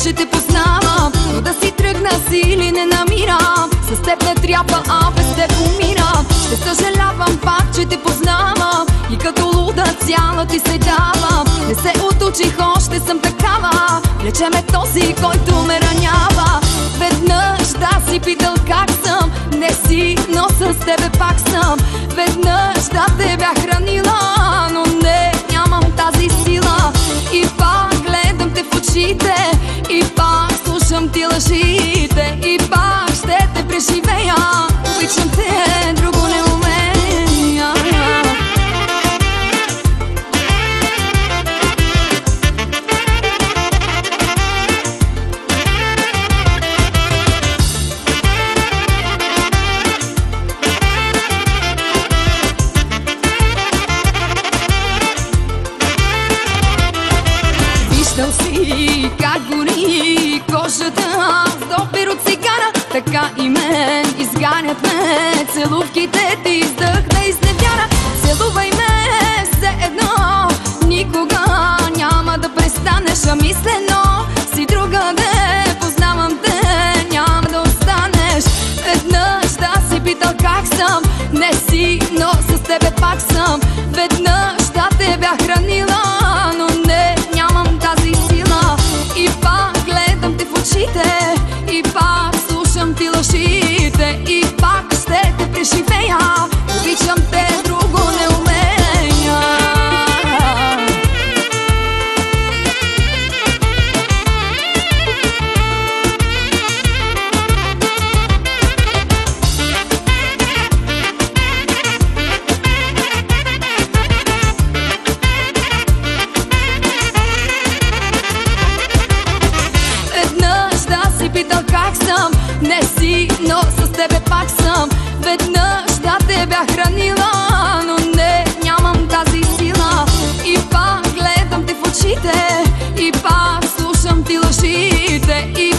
че те познавам, но да си тръгна сили не намирам. С теб не трябва, а без теб умирам. Ще съжалявам пак, че те познавам и като луда цяла ти се давам. Не се отучих, още съм такава. Влече ме този, който ме ранява. Веднъж да си питал как съм, не си, но с тебе пак съм. Веднъж да те бях хранила, но не, нямам тази сила. И пак гледам те в очите, и пак слушам ти лъжите, и пак ще те преживея. Обичам те, друго не умея. Виждал си как гори кожата с допир от цигара, така и мен изганят ме целувките ти, издъх да изневяра. Целувай ме все едно, никога няма да престанеш, а мислено си другаде, познавам те, няма да останеш. Веднъж да си питал как съм, не си, но с тебе пак съм. Веднъж да те бях хранила, но не, нямам тази сила. И пак гледам те в очите, и пак слушам ти лъжите, и пак ще те преживея. Обичам те, друго не умея. Веднъж да си питал как съм, не си, но с тебе пак съм. Веднъж да те бях хранила, но не, нямам тази сила. И пак гледам те в очите, и пак слушам ти лъжите, и